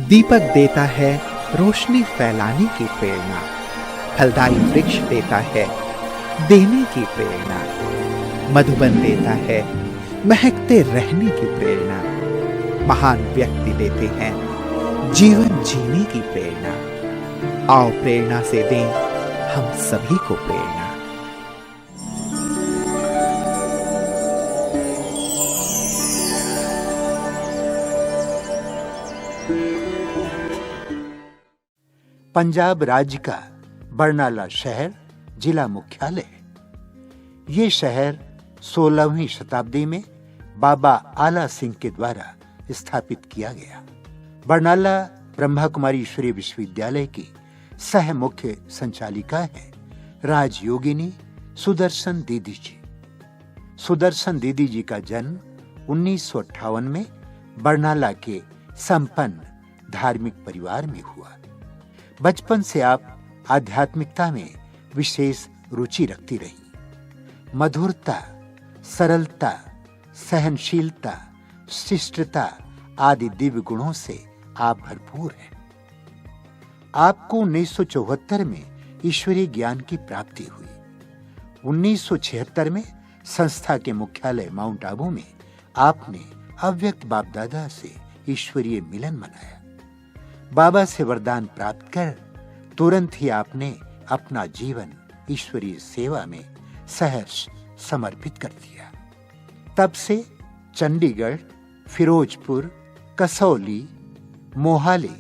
दीपक देता है रोशनी फैलाने की प्रेरणा, फलदायी वृक्ष देता है देने की प्रेरणा, मधुबन देता है महकते रहने की प्रेरणा, महान व्यक्ति देते हैं जीवन जीने की प्रेरणा। आओ प्रेरणा से दें हम सभी को प्रेरणा। पंजाब राज्य का बरनाला शहर जिला मुख्यालय है। ये शहर 16वीं शताब्दी में बाबा आला सिंह के द्वारा स्थापित किया गया। बरनाला ब्रह्मा कुमारी ईश्वरीय विश्वविद्यालय की सह मुख्य संचालिका है राजयोगिनी सुदर्शन दीदी जी। सुदर्शन दीदी जी का जन्म 1958 में बरनाला के संपन्न धार्मिक परिवार में हुआ। बचपन से आप आध्यात्मिकता में विशेष रुचि रखती रही। मधुरता, सरलता, सहनशीलता, शिष्टता आदि दिव्य गुणों से आप भरपूर हैं। आपको 1974 में ईश्वरीय ज्ञान की प्राप्ति हुई। 1976 में संस्था के मुख्यालय माउंट आबू में आपने अव्यक्त बाप दादा से ईश्वरीय मिलन मनाया। बाबा से वरदान प्राप्त कर तुरंत ही आपने अपना जीवन ईश्वरीय सेवा में सहर्ष समर्पित कर दिया। तब से चंडीगढ़, फिरोजपुर, कसौली, मोहाली,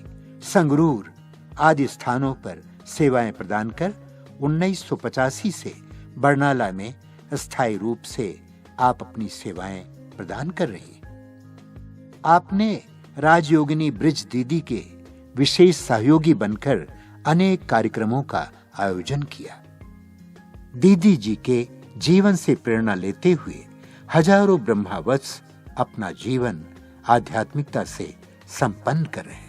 संगरूर आदि स्थानों पर सेवाएं प्रदान कर 1985 से बरनाला में अस्थायी रूप से आप अपनी सेवाएं प्रदान कर रही हैं। आपने राजयोगिनी ब्रिज दीदी के विशेष सहयोगी बनकर अनेक कार्यक्रमों का आयोजन किया। दीदी जी के जीवन से प्रेरणा लेते हुए हजारों ब्रह्मावत्स अपना जीवन आध्यात्मिकता से संपन्न कर रहे हैं।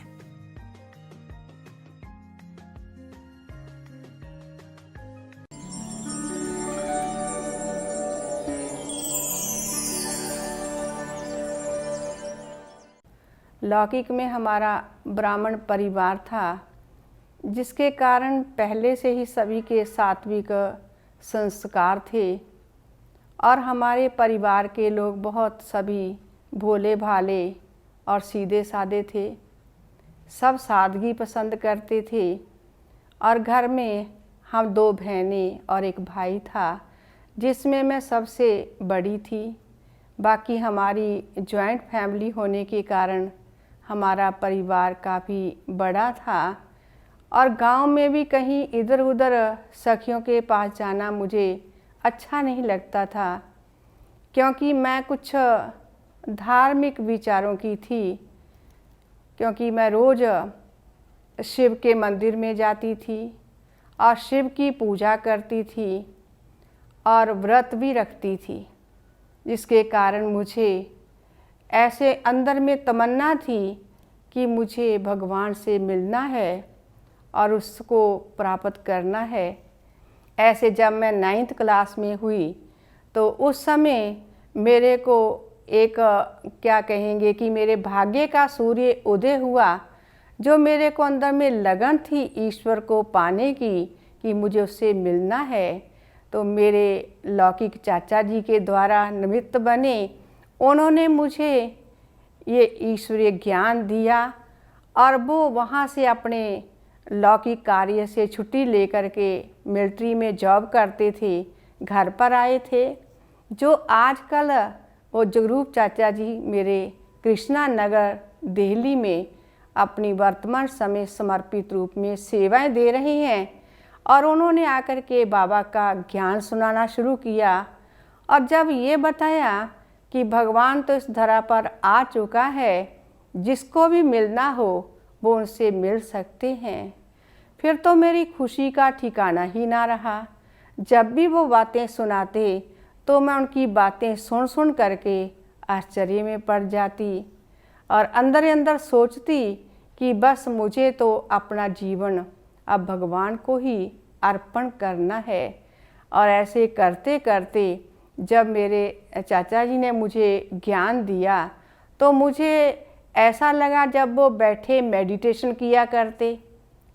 लौकिक में हमारा ब्राह्मण परिवार था, जिसके कारण पहले से ही सभी के सात्विक संस्कार थे और हमारे परिवार के लोग बहुत सभी भोले भाले और सीधे साधे थे। सब सादगी पसंद करते थे और घर में हम 2 बहनें और एक भाई था, जिसमें मैं सबसे बड़ी थी। बाकी हमारी जॉइंट फैमिली होने के कारण हमारा परिवार काफ़ी बड़ा था और गांव में भी कहीं इधर उधर सखियों के पास जाना मुझे अच्छा नहीं लगता था, क्योंकि मैं कुछ धार्मिक विचारों की थी। क्योंकि मैं रोज़ शिव के मंदिर में जाती थी और शिव की पूजा करती थी और व्रत भी रखती थी, जिसके कारण मुझे ऐसे अंदर में तमन्ना थी कि मुझे भगवान से मिलना है और उसको प्राप्त करना है। ऐसे जब मैं 9th क्लास में हुई तो उस समय मेरे को एक क्या कहेंगे कि मेरे भाग्य का सूर्य उदय हुआ, जो मेरे को अंदर में लगन थी ईश्वर को पाने की कि मुझे उससे मिलना है। तो मेरे लौकिक चाचा जी के द्वारा निमित्त बने, उन्होंने मुझे ये ईश्वरीय ज्ञान दिया और वो वहाँ से अपने लौकिक कार्य से छुट्टी लेकर के मिलिट्री में जॉब करते थे, घर पर आए थे। जो आजकल वो जगरूप चाचा जी मेरे कृष्णा नगर दिल्ली में अपनी वर्तमान समय समर्पित रूप में सेवाएं दे रहे हैं और उन्होंने आकर के बाबा का ज्ञान सुनाना शुरू किया और जब ये बताया कि भगवान तो इस धरा पर आ चुका है, जिसको भी मिलना हो वो उनसे मिल सकते हैं, फिर तो मेरी खुशी का ठिकाना ही ना रहा। जब भी वो बातें सुनाते तो मैं उनकी बातें सुन करके आश्चर्य में पड़ जाती और अंदर ही अंदर सोचती कि बस मुझे तो अपना जीवन अब भगवान को ही अर्पण करना है। और ऐसे करते करते जब मेरे चाचा जी ने मुझे ज्ञान दिया तो मुझे ऐसा लगा जब वो बैठे मेडिटेशन किया करते,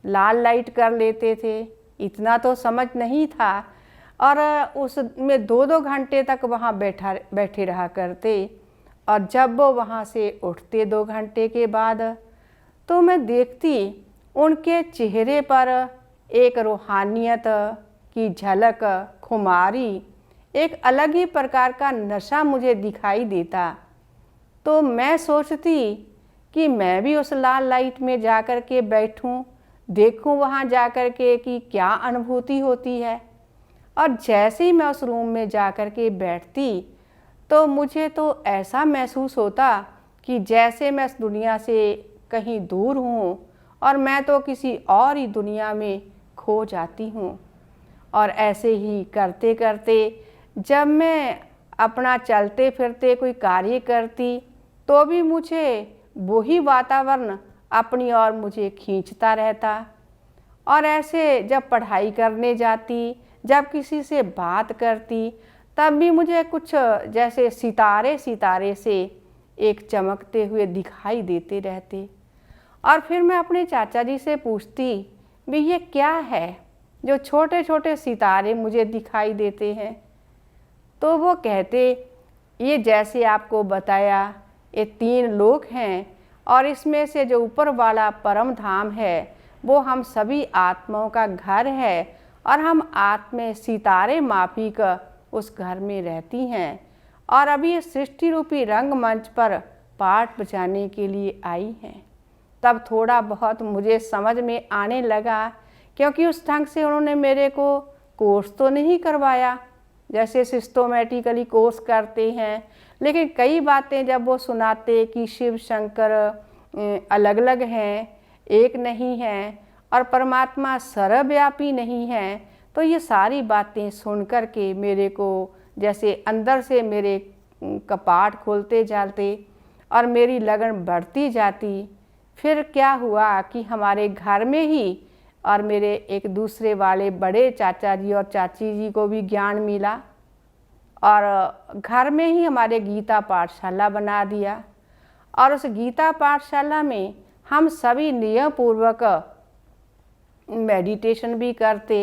लाल लाइट कर लेते थे, इतना तो समझ नहीं था, और उसमें 2-2 घंटे तक वहाँ बैठे रहा करते। और जब वो वहाँ से उठते 2 घंटे के बाद, तो मैं देखती उनके चेहरे पर एक रूहानियत की झलक, खुमारी, एक अलग ही प्रकार का नशा मुझे दिखाई देता। तो मैं सोचती कि मैं भी उस लाल लाइट में जा कर के बैठूं, देखूं वहाँ जा कर के कि क्या अनुभूति होती है। और जैसे ही मैं उस रूम में जा कर के बैठती तो मुझे तो ऐसा महसूस होता कि जैसे मैं इस दुनिया से कहीं दूर हूँ और मैं तो किसी और ही दुनिया में खो जाती हूँ। और ऐसे ही करते करते जब मैं अपना चलते फिरते कोई कार्य करती तो भी मुझे वही वातावरण अपनी ओर मुझे खींचता रहता। और ऐसे जब पढ़ाई करने जाती, जब किसी से बात करती, तब भी मुझे कुछ जैसे सितारे सितारे से एक चमकते हुए दिखाई देते रहते। और फिर मैं अपने चाचा जी से पूछती, भी ये क्या है जो छोटे छोटे सितारे मुझे दिखाई देते हैं। तो वो कहते, ये जैसे आपको बताया, ये 3 लोक हैं और इसमें से जो ऊपर वाला परम धाम है वो हम सभी आत्माओं का घर है, और हम आत्मा सितारे माफिक उस घर में रहती हैं। और अभी सृष्टि रूपी रंगमंच पर पाठ बजाने के लिए आई हैं। तब थोड़ा बहुत मुझे समझ में आने लगा, क्योंकि उस ढंग से उन्होंने मेरे को कोर्स तो नहीं करवाया जैसे सिस्टोमेटिकली कोर्स करते हैं, लेकिन कई बातें जब वो सुनाते कि शिव शंकर अलग अलग हैं, एक नहीं हैं, और परमात्मा सर्वव्यापी नहीं है, तो ये सारी बातें सुन कर के मेरे को जैसे अंदर से मेरे कपाट खोलते जाते और मेरी लगन बढ़ती जाती। फिर क्या हुआ कि हमारे घर में ही और मेरे एक दूसरे वाले बड़े चाचा जी और चाची जी को भी ज्ञान मिला, और घर में ही हमारे गीता पाठशाला बना दिया। और उस गीता पाठशाला में हम सभी नियम पूर्वक मेडिटेशन भी करते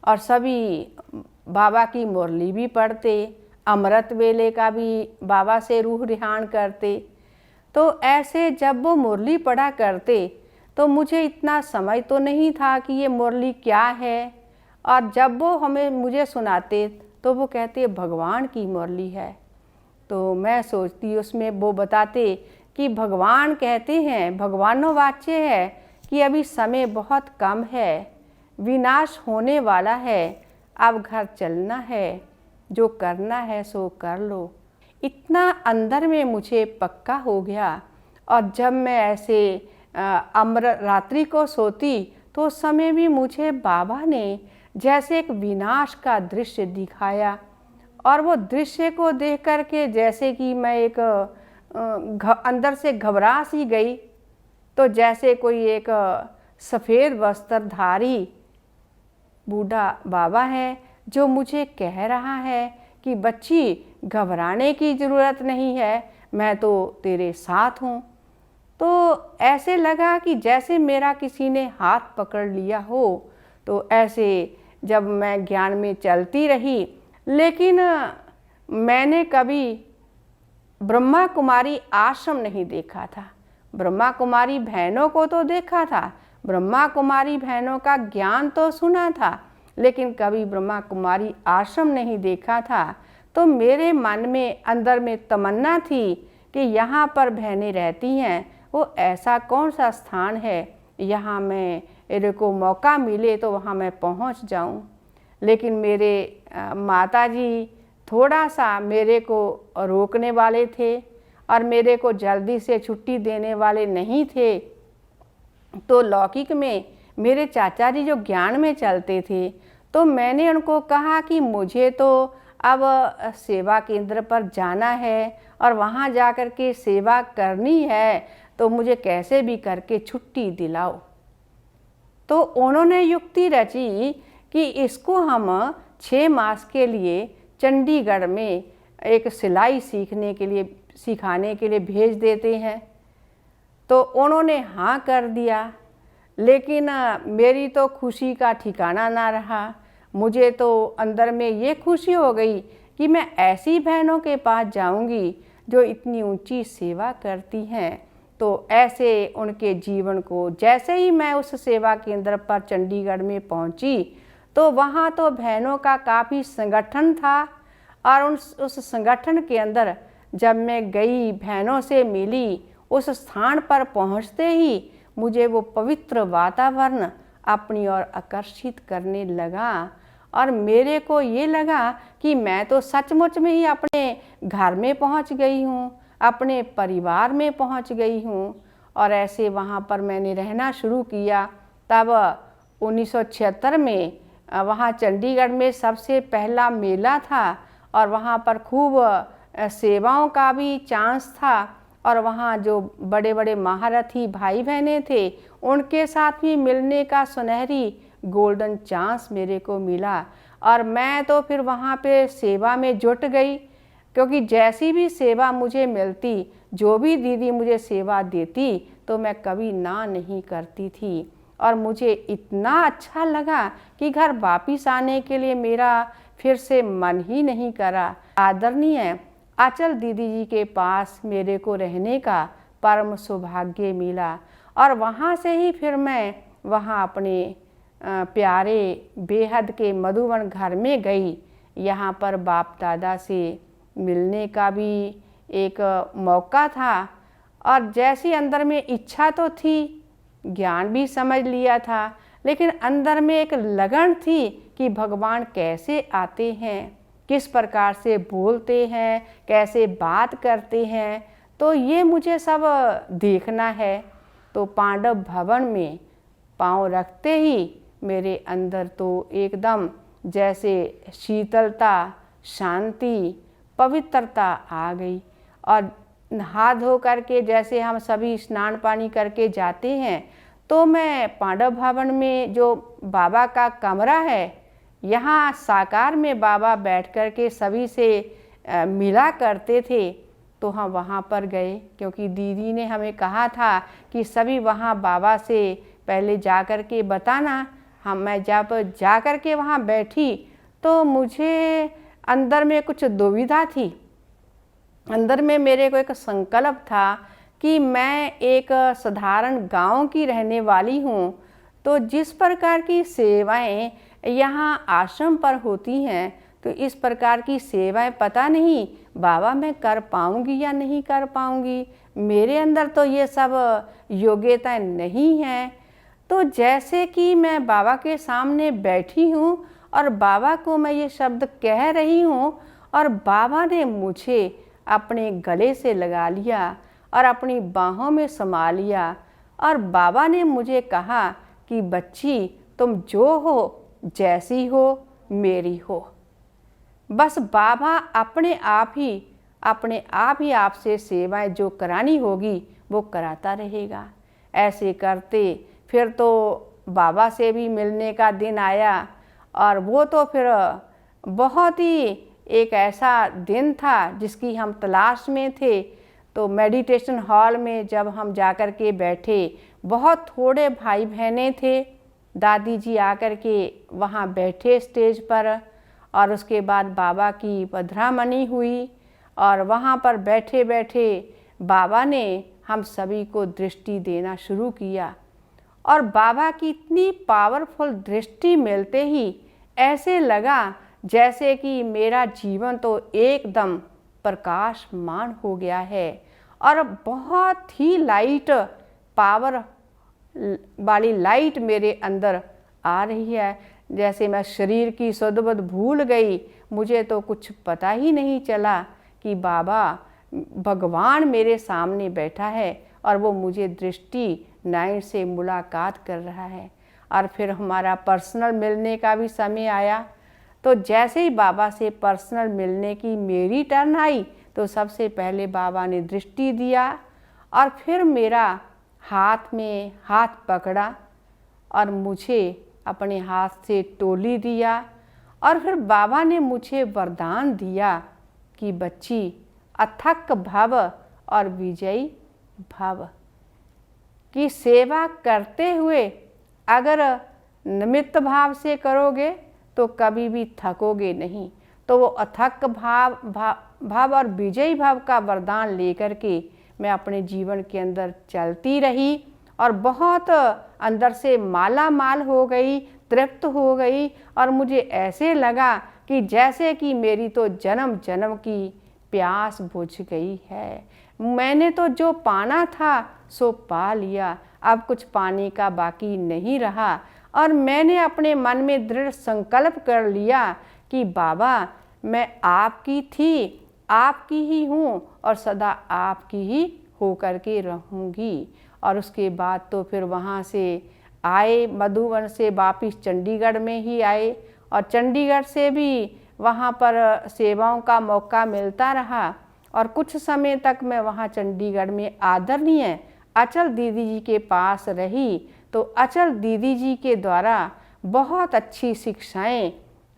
और सभी बाबा की मुरली भी पढ़ते, अमृत वेले का भी बाबा से रूह रिहान करते। तो ऐसे जब वो मुरली पढ़ा करते तो मुझे इतना समय तो नहीं था कि ये मुरली क्या है, और जब वो मुझे सुनाते तो वो कहते भगवान की मुरली है। तो मैं सोचती उसमें वो बताते कि भगवान कहते हैं, भगवानोवाच्य है कि अभी समय बहुत कम है, विनाश होने वाला है, अब घर चलना है, जो करना है सो कर लो। इतना अंदर में मुझे पक्का हो गया। और जब मैं ऐसे अमृत रात्रि को सोती तो उस समय भी मुझे बाबा ने जैसे एक विनाश का दृश्य दिखाया, और वो दृश्य को देख कर के जैसे कि मैं एक अंदर से घबरा सी गई। तो जैसे कोई एक सफ़ेद वस्त्रधारी बूढ़ा बाबा है जो मुझे कह रहा है कि बच्ची घबराने की ज़रूरत नहीं है, मैं तो तेरे साथ हूँ। तो ऐसे लगा कि जैसे मेरा किसी ने हाथ पकड़ लिया हो। तो ऐसे जब मैं ज्ञान में चलती रही, लेकिन मैंने कभी ब्रह्मा कुमारी आश्रम नहीं देखा था। ब्रह्मा कुमारी बहनों को तो देखा था, ब्रह्मा कुमारी बहनों का ज्ञान तो सुना था, लेकिन कभी ब्रह्मा कुमारी आश्रम नहीं देखा था। तो मेरे मन में अंदर में तमन्ना थी कि यहाँ पर बहनें रहती हैं, वो ऐसा कौन सा स्थान है यहाँ मेरे को मौका मिले तो वहाँ मैं पहुँच जाऊँ। लेकिन मेरे माताजी थोड़ा सा मेरे को रोकने वाले थे और मेरे को जल्दी से छुट्टी देने वाले नहीं थे। तो लौकिक में मेरे चाचा जी जो ज्ञान में चलते थे, तो मैंने उनको कहा कि मुझे तो अब सेवा केंद्र पर जाना है और वहाँ जा कर के सेवा करनी है, तो मुझे कैसे भी करके छुट्टी दिलाओ। तो उन्होंने युक्ति रची कि इसको हम 6 मास के लिए चंडीगढ़ में एक सिलाई सीखने के लिए सिखाने के लिए भेज देते हैं। तो उन्होंने हाँ कर दिया, लेकिन मेरी तो खुशी का ठिकाना ना रहा। मुझे तो अंदर में ये खुशी हो गई कि मैं ऐसी बहनों के पास जाऊंगी जो इतनी ऊंची सेवा करती हैं। तो ऐसे उनके जीवन को, जैसे ही मैं उस सेवा केंद्र पर चंडीगढ़ में पहुंची तो वहाँ तो बहनों का काफ़ी संगठन था, और उस संगठन के अंदर जब मैं गई, बहनों से मिली, उस स्थान पर पहुँचते ही मुझे वो पवित्र वातावरण अपनी ओर आकर्षित करने लगा, और मेरे को ये लगा कि मैं तो सचमुच में ही अपने घर में पहुंच गई हूँ, अपने परिवार में पहुंच गई हूँ। और ऐसे वहाँ पर मैंने रहना शुरू किया। तब 1976 में वहाँ चंडीगढ़ में सबसे पहला मेला था, और वहाँ पर खूब सेवाओं का भी चांस था, और वहाँ जो बड़े बड़े महारथी भाई बहनें थे उनके साथ भी मिलने का सुनहरी गोल्डन चांस मेरे को मिला। और मैं तो फिर वहाँ पे सेवा में जुट गई, क्योंकि जैसी भी सेवा मुझे मिलती, जो भी दीदी मुझे सेवा देती, तो मैं कभी ना नहीं करती थी। और मुझे इतना अच्छा लगा कि घर वापिस आने के लिए मेरा फिर से मन ही नहीं करा। आदरणीय आंचल दीदी जी के पास मेरे को रहने का परम सौभाग्य मिला, और वहाँ से ही फिर मैं वहाँ अपने प्यारे बेहद के मधुबन घर में गई। यहाँ पर बाप दादा से मिलने का भी एक मौका था, और जैसी अंदर में इच्छा तो थी, ज्ञान भी समझ लिया था, लेकिन अंदर में एक लगन थी कि भगवान कैसे आते हैं, किस प्रकार से बोलते हैं, कैसे बात करते हैं, तो ये मुझे सब देखना है। तो पांडव भवन में पांव रखते ही मेरे अंदर तो एकदम जैसे शीतलता, शांति, पवित्रता आ गई। और हाथ धो करके जैसे हम सभी स्नान पानी करके जाते हैं, तो मैं पांडव भवन में जो बाबा का कमरा है, यहाँ साकार में बाबा बैठ कर के सभी से मिला करते थे। तो हम वहाँ पर गए, क्योंकि दीदी ने हमें कहा था कि सभी वहाँ बाबा से पहले जा कर के बताना। मैं जब जा कर के वहाँ बैठी तो मुझे अंदर में कुछ दुविधा थी। अंदर में मेरे को एक संकल्प था कि मैं एक साधारण गांव की रहने वाली हूँ, तो जिस प्रकार की सेवाएं यहाँ आश्रम पर होती हैं, तो इस प्रकार की सेवाएं पता नहीं बाबा मैं कर पाऊँगी या नहीं कर पाऊँगी। मेरे अंदर तो ये सब योग्यताएं नहीं हैं। तो जैसे कि मैं बाबा के सामने बैठी हूँ और बाबा को मैं ये शब्द कह रही हूँ, और बाबा ने मुझे अपने गले से लगा लिया और अपनी बाहों में समा लिया, और बाबा ने मुझे कहा कि बच्ची तुम जो हो, जैसी हो, मेरी हो। बस बाबा अपने आप ही आपसे सेवाएं जो करानी होगी वो कराता रहेगा। ऐसे करते फिर तो बाबा से भी मिलने का दिन आया, और वो तो फिर बहुत ही एक ऐसा दिन था जिसकी हम तलाश में थे। तो मेडिटेशन हॉल में जब हम जाकर के बैठे, बहुत थोड़े भाई बहनें थे। दादी जी आकर के वहाँ बैठे स्टेज पर, और उसके बाद बाबा की पधरामनी हुई, और वहाँ पर बैठे बैठे बाबा ने हम सभी को दृष्टि देना शुरू किया। और बाबा की इतनी पावरफुल दृष्टि मिलते ही ऐसे लगा जैसे कि मेरा जीवन तो एकदम प्रकाशमान हो गया है, और बहुत ही लाइट, पावर वाली लाइट मेरे अंदर आ रही है। जैसे मैं शरीर की सुध-बुध भूल गई, मुझे तो कुछ पता ही नहीं चला कि बाबा भगवान मेरे सामने बैठा है और वो मुझे दृष्टि नाइन से मुलाकात कर रहा है। और फिर हमारा पर्सनल मिलने का भी समय आया। तो जैसे ही बाबा से पर्सनल मिलने की मेरी टर्न आई, तो सबसे पहले बाबा ने दृष्टि दिया, और फिर मेरा हाथ में हाथ पकड़ा और मुझे अपने हाथ से टोली दिया, और फिर बाबा ने मुझे वरदान दिया कि बच्ची अथक भव और विजयी भव। कि सेवा करते हुए अगर निमित्त भाव से करोगे तो कभी भी थकोगे नहीं। तो वो अथक भाव और विजयी भाव का वरदान लेकर के मैं अपने जीवन के अंदर चलती रही और बहुत अंदर से माला माल हो गई, तृप्त हो गई। और मुझे ऐसे लगा कि जैसे कि मेरी तो जन्म जन्म की प्यास बुझ गई है। मैंने तो जो पाना था सो पा लिया, अब कुछ पाने का बाकी नहीं रहा। और मैंने अपने मन में दृढ़ संकल्प कर लिया कि बाबा मैं आपकी थी, आपकी ही हूँ और सदा आपकी ही होकर के रहूँगी। और उसके बाद तो फिर वहाँ से आए, मधुबन से वापिस चंडीगढ़ में ही आए और चंडीगढ़ से भी वहाँ पर सेवाओं का मौका मिलता रहा। और कुछ समय तक मैं वहाँ चंडीगढ़ में आदरणीय अचल दीदी जी के पास रही। तो अचल दीदी जी के द्वारा बहुत अच्छी शिक्षाएं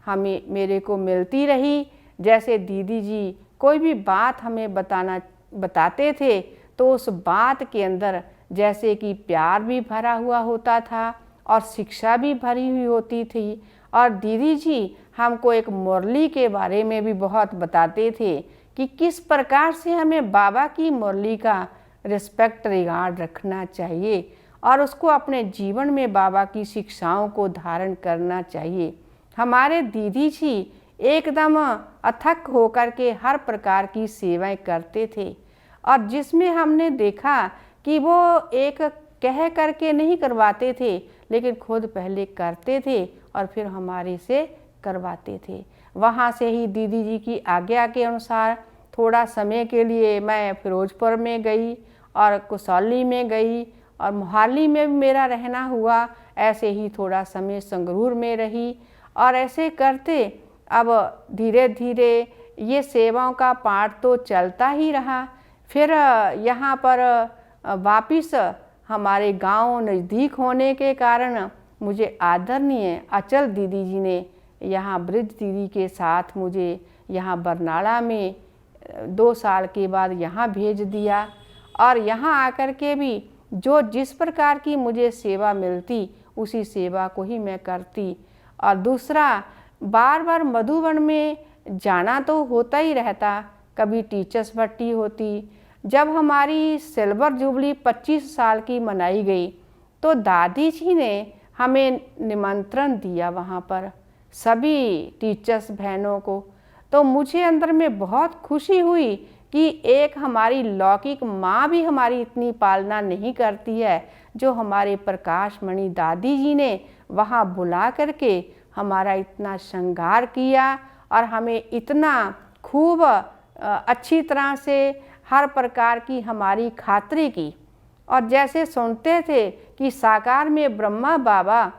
हमें मेरे को मिलती रही। जैसे दीदी जी कोई भी बात हमें बताते थे तो उस बात के अंदर जैसे कि प्यार भी भरा हुआ होता था और शिक्षा भी भरी हुई होती थी। और दीदी जी हमको एक मुरली के बारे में भी बहुत बताते थे कि किस प्रकार से हमें बाबा की मुरली का रिस्पेक्ट, रिगार्ड रखना चाहिए और उसको अपने जीवन में बाबा की शिक्षाओं को धारण करना चाहिए। हमारे दीदी जी एकदम अथक होकर के हर प्रकार की सेवाएं करते थे और जिसमें हमने देखा कि वो एक कह करके नहीं करवाते थे, लेकिन खुद पहले करते थे और फिर हमारे से करवाते थे। वहाँ से ही दीदी जी की आज्ञा के अनुसार थोड़ा समय के लिए मैं फिरोजपुर में गई और कसौली में गई और मोहाली में भी मेरा रहना हुआ। ऐसे ही थोड़ा समय संगरूर में रही और ऐसे करते अब धीरे धीरे ये सेवाओं का पाठ तो चलता ही रहा। फिर यहाँ पर वापिस हमारे गांव नज़दीक होने के कारण मुझे आदरणीय अचल दीदी जी ने यहाँ ब्रिज दीदी के साथ मुझे यहाँ बरनाला में 2 साल के बाद यहाँ भेज दिया। और यहाँ आकर के भी जो जिस प्रकार की मुझे सेवा मिलती उसी सेवा को ही मैं करती। और दूसरा, बार बार मधुबन में जाना तो होता ही रहता, कभी टीचर्स भर्ती होती। जब हमारी सिल्वर जुबली 25 साल की मनाई गई तो दादी जी ने हमें निमंत्रण दिया वहाँ पर सभी टीचर्स बहनों को। तो मुझे अंदर में बहुत खुशी हुई कि एक हमारी लौकिक माँ भी हमारी इतनी पालना नहीं करती है जो हमारे प्रकाश मणि दादी जी ने वहाँ बुला करके हमारा इतना श्रृंगार किया और हमें इतना खूब अच्छी तरह से हर प्रकार की हमारी खातिरी की। और जैसे सुनते थे कि साकार में ब्रह्मा बाबा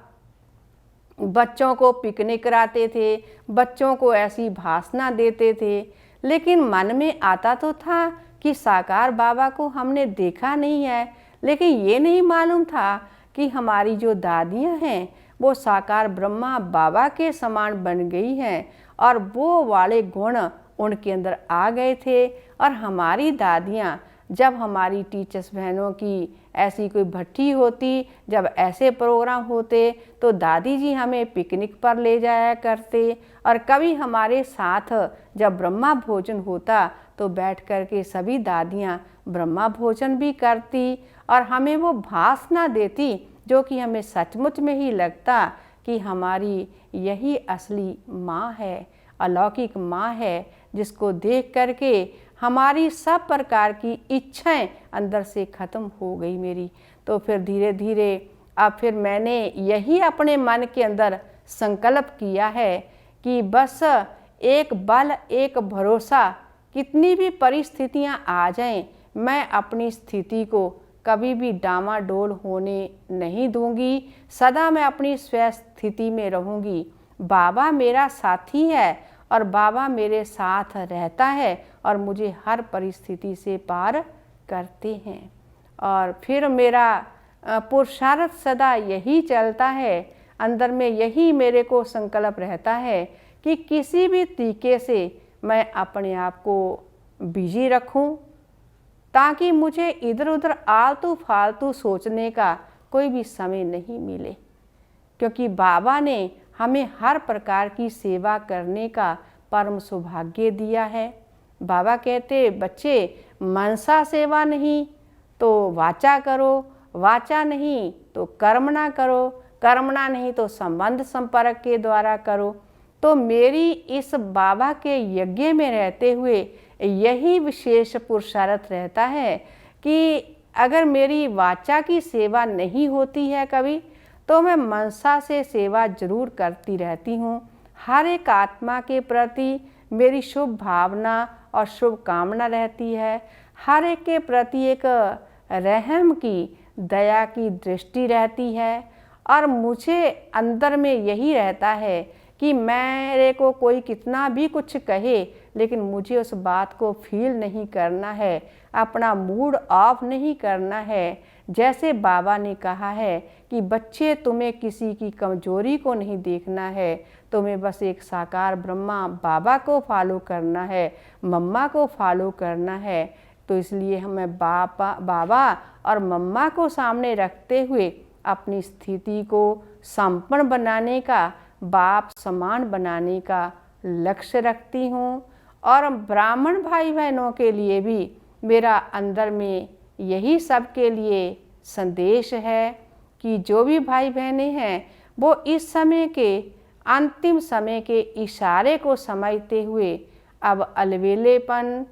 बच्चों को पिकनिक कराते थे, बच्चों को ऐसी भाषणा देते थे, लेकिन मन में आता तो था कि साकार बाबा को हमने देखा नहीं है। लेकिन ये नहीं मालूम था कि हमारी जो दादियाँ हैं वो साकार ब्रह्मा बाबा के समान बन गई हैं और वो वाले गुण उनके अंदर आ गए थे। और हमारी दादियाँ जब हमारी टीचर्स बहनों की ऐसी कोई भट्टी होती, जब ऐसे प्रोग्राम होते तो दादी जी हमें पिकनिक पर ले जाया करते। और कभी हमारे साथ जब ब्रह्मा भोजन होता तो बैठ कर के सभी दादियाँ ब्रह्मा भोजन भी करती और हमें वो भाषणा देती जो कि हमें सचमुच में ही लगता कि हमारी यही असली माँ है, अलौकिक माँ है, जिसको देख करके हमारी सब प्रकार की इच्छाएं अंदर से ख़त्म हो गई मेरी। तो फिर धीरे धीरे अब फिर मैंने यही अपने मन के अंदर संकल्प किया है कि बस एक बल, एक भरोसा, कितनी भी परिस्थितियां आ जाएं, मैं अपनी स्थिति को कभी भी डामाडोल होने नहीं दूंगी। सदा मैं अपनी स्वस्थिति में रहूंगी। बाबा मेरा साथी है और बाबा मेरे साथ रहता है और मुझे हर परिस्थिति से पार करते हैं। और फिर मेरा पुरुषार्थ सदा यही चलता है, अंदर में यही मेरे को संकल्प रहता है कि किसी भी तरीके से मैं अपने आप को बिजी रखूं, ताकि मुझे इधर उधर आलतू फालतू सोचने का कोई भी समय नहीं मिले, क्योंकि बाबा ने हमें हर प्रकार की सेवा करने का परम सौभाग्य दिया है। बाबा कहते, बच्चे मनसा सेवा नहीं तो वाचा करो, वाचा नहीं तो कर्मणा करो, कर्मणा नहीं तो संबंध संपर्क के द्वारा करो। तो मेरी इस बाबा के यज्ञ में रहते हुए यही विशेष पुरुषार्थ रहता है कि अगर मेरी वाचा की सेवा नहीं होती है कभी, तो मैं मनसा से सेवा जरूर करती रहती हूँ। हर एक आत्मा के प्रति मेरी शुभ भावना और शुभ कामना रहती है। हर एक के प्रति एक रहम की, दया की दृष्टि रहती है। और मुझे अंदर में यही रहता है कि मेरे को कोई कितना भी कुछ कहे, लेकिन मुझे उस बात को फील नहीं करना है, अपना मूड ऑफ नहीं करना है। जैसे बाबा ने कहा है कि बच्चे, तुम्हें किसी की कमजोरी को नहीं देखना है, तुम्हें बस एक साकार ब्रह्मा बाबा को फॉलो करना है, मम्मा को फॉलो करना है। तो इसलिए हमें बाबा और मम्मा को सामने रखते हुए अपनी स्थिति को संपन्न बनाने का, बाप समान बनाने का लक्ष्य रखती हूँ। और ब्राह्मण भाई बहनों के लिए भी मेरा अंदर में यही सबके लिए संदेश है कि जो भी भाई बहनें हैं वो इस समय के अंतिम समय के इशारे को समझते हुए अब अलवेलेपन,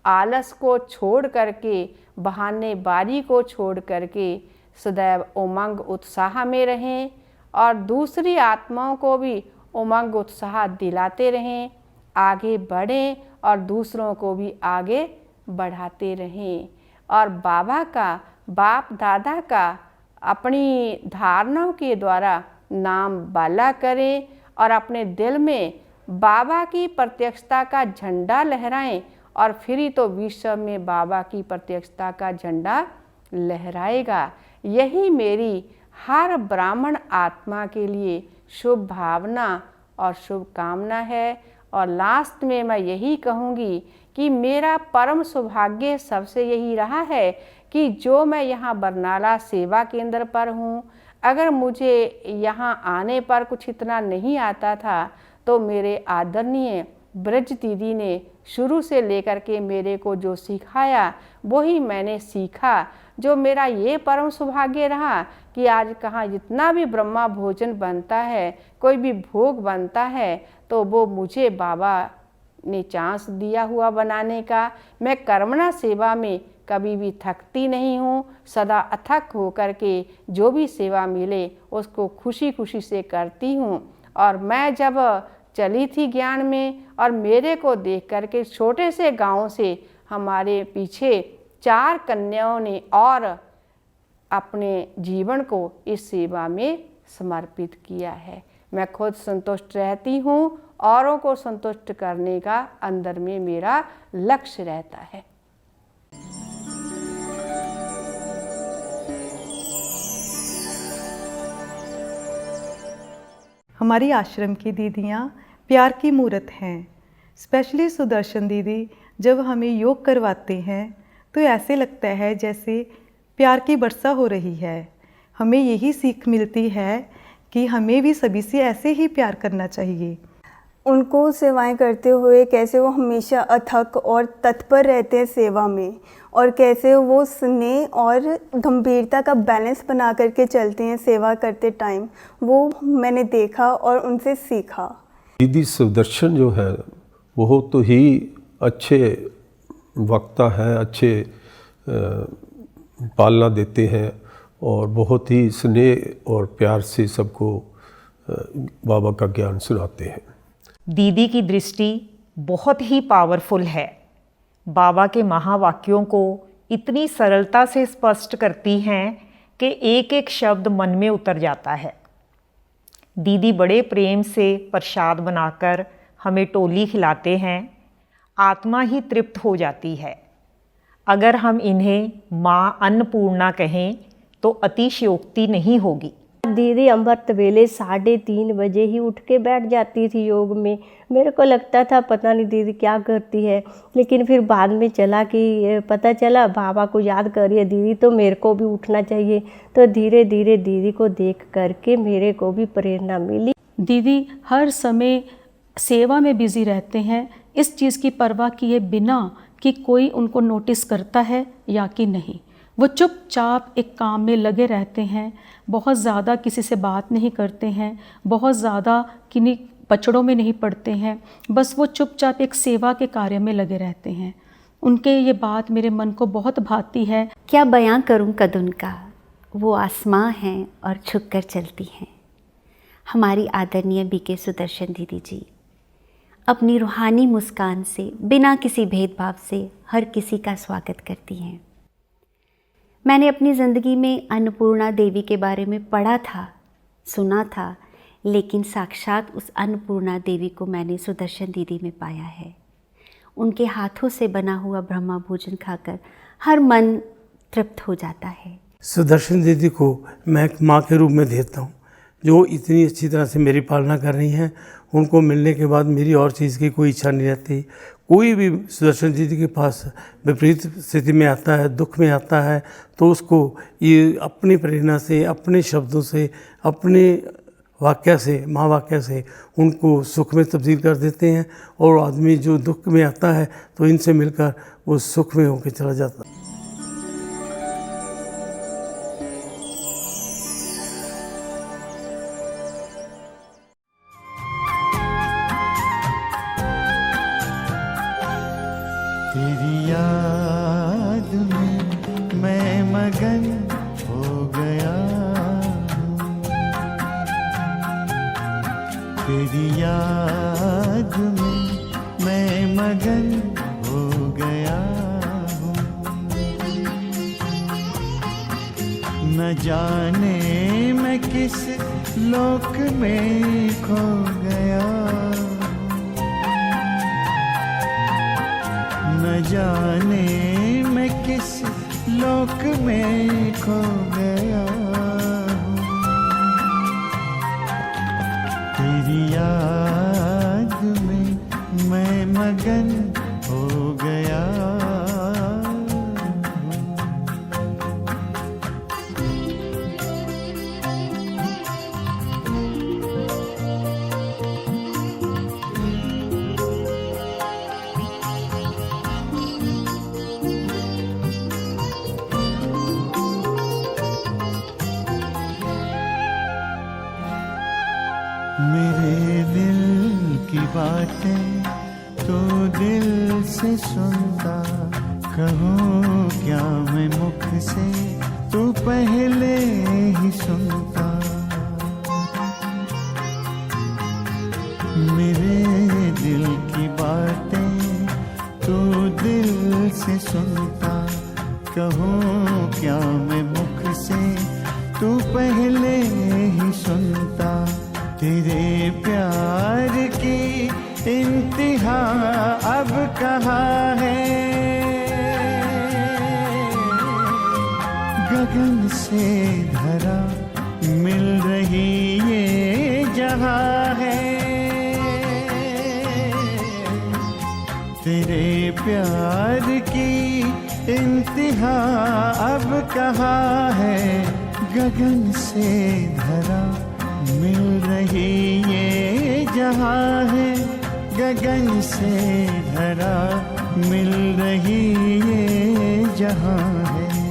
आलस को छोड़ करके, बहानेबाजी को छोड़ करके सदैव उमंग उत्साह में रहें और दूसरी आत्माओं को भी उमंग उत्साह दिलाते रहें, आगे बढ़ें और दूसरों को भी आगे बढ़ाते रहें। और बाबा का, बाप दादा का अपनी धारणाओं के द्वारा नाम बाला करें और अपने दिल में बाबा की प्रत्यक्षता का झंडा लहराएं, और फिर ही तो विश्व में बाबा की प्रत्यक्षता का झंडा लहराएगा। यही मेरी हर ब्राह्मण आत्मा के लिए शुभ भावना और शुभकामना है। और लास्ट में मैं यही कहूँगी कि मेरा परम सौभाग्य सबसे यही रहा है कि जो मैं यहाँ बरनाला सेवा केंद्र पर हूँ, अगर मुझे यहाँ आने पर कुछ इतना नहीं आता था तो मेरे आदरणीय ब्रज दीदी ने शुरू से लेकर के मेरे को जो सिखाया वही मैंने सीखा। जो मेरा ये परम सौभाग्य रहा कि आज कहाँ जितना भी ब्रह्मा भोजन बनता है, कोई भी भोग बनता है, तो वो मुझे बाबा ने चांस दिया हुआ बनाने का। मैं कर्मणा सेवा में कभी भी थकती नहीं हूँ, सदा अथक होकर के जो भी सेवा मिले उसको खुशी खुशी से करती हूँ। और मैं जब चली थी ज्ञान में और मेरे को देख करके छोटे से गांव से हमारे पीछे 4 कन्याओं ने और अपने जीवन को इस सेवा में समर्पित किया है। मैं खुद संतुष्ट रहती हूँ, औरों को संतुष्ट करने का अंदर में मेरा लक्ष्य रहता है। हमारी आश्रम की दीदियाँ प्यार की मूर्त हैं। स्पेशली सुदर्शन दीदी जब हमें योग करवाते हैं तो ऐसे लगता है जैसे प्यार की वर्षा हो रही है। हमें यही सीख मिलती है कि हमें भी सभी से ऐसे ही प्यार करना चाहिए। उनको सेवाएं करते हुए कैसे वो हमेशा अथक और तत्पर रहते हैं सेवा में, और कैसे वो स्नेह और गंभीरता का बैलेंस बना करके चलते हैं सेवा करते टाइम, वो मैंने देखा और उनसे सीखा। दीदी सुदर्शन जो है वो तो ही अच्छे वक्ता है, अच्छे पालना देते हैं और बहुत ही स्नेह और प्यार से सबको बाबा का ज्ञान सुनाते हैं। दीदी की दृष्टि बहुत ही पावरफुल है। बाबा के महावाक्यों को इतनी सरलता से स्पष्ट करती हैं कि एक एक शब्द मन में उतर जाता है। दीदी बड़े प्रेम से प्रसाद बनाकर हमें टोली खिलाते हैं, आत्मा ही तृप्त हो जाती है। अगर हम इन्हें माँ अन्नपूर्णा कहें तो अतिशयोक्ति नहीं होगी। दीदी अमृत वेले 3:30 बजे ही उठ के बैठ जाती थी योग में। मेरे को लगता था पता नहीं दीदी क्या करती है, लेकिन फिर बाद में पता चला बाबा को याद कर रही है दीदी, तो मेरे को भी उठना चाहिए। तो धीरे धीरे दीदी को देख करके मेरे को भी प्रेरणा मिली। दीदी हर समय सेवा में बिज़ी रहते हैं, इस चीज़ की परवाह किए बिना कि कोई उनको नोटिस करता है या कि नहीं। वो चुपचाप एक काम में लगे रहते हैं, बहुत ज़्यादा किसी से बात नहीं करते हैं, बहुत ज़्यादा किन्हीं पचड़ों में नहीं पड़ते हैं, बस वो चुपचाप एक सेवा के कार्य में लगे रहते हैं। उनके ये बात मेरे मन को बहुत भाती है। क्या बयां करूं कद उनका, वो आसमां हैं और झुक कर चलती हैं। हमारी आदरणीय बीके सुदर्शन दीदी जी अपनी रूहानी मुस्कान से बिना किसी भेदभाव से हर किसी का स्वागत करती हैं। मैंने अपनी ज़िंदगी में अन्नपूर्णा देवी के बारे में पढ़ा था, सुना था, लेकिन साक्षात उस अन्नपूर्णा देवी को मैंने सुदर्शन दीदी में पाया है। उनके हाथों से बना हुआ ब्रह्मा भोजन खाकर हर मन तृप्त हो जाता है। सुदर्शन दीदी को मैं एक माँ के रूप में देखता हूँ, जो इतनी अच्छी तरह से मेरी पालना कर रही हैं। उनको मिलने के बाद मेरी और चीज़ की कोई इच्छा नहीं रहती। कोई भी सुदर्शन दीदी के पास विपरीत स्थिति में आता है, दुख में आता है, तो उसको ये अपनी प्रेरणा से, अपने शब्दों से, अपने वाक्य से, महावाक्य से उनको सुख में तब्दील कर देते हैं। और आदमी जो दुख में आता है तो इनसे मिलकर वो सुख में होकर चला जाता है। तेरी याद में मैं मगन हो गया हूँ, तेरी याद में मैं मगन हो गया हूँ। न जाने मैं किस लोक में खो गया, न जाने मैं किस लोक में खो गया हूँ। तेरी याद में मैं मगन हो गया हूँ। मेरे दिल की बातें तो दिल से सुनता, कहूँ क्या मैं मुख से तो पहले ही सुनता। मेरे दिल की बातें तो दिल से सुनता, कहूँ क्या मैं मुख से तो पहले ही सुनता। तेरे प्यार की इंतहा अब कहाँ है, गगन से धरा मिल रही ये जहाँ है। तेरे प्यार की इंतहा अब कहाँ है, गगन से धरा मिल रही ये जहाँ है, गगन से धरा मिल रही ये जहाँ है।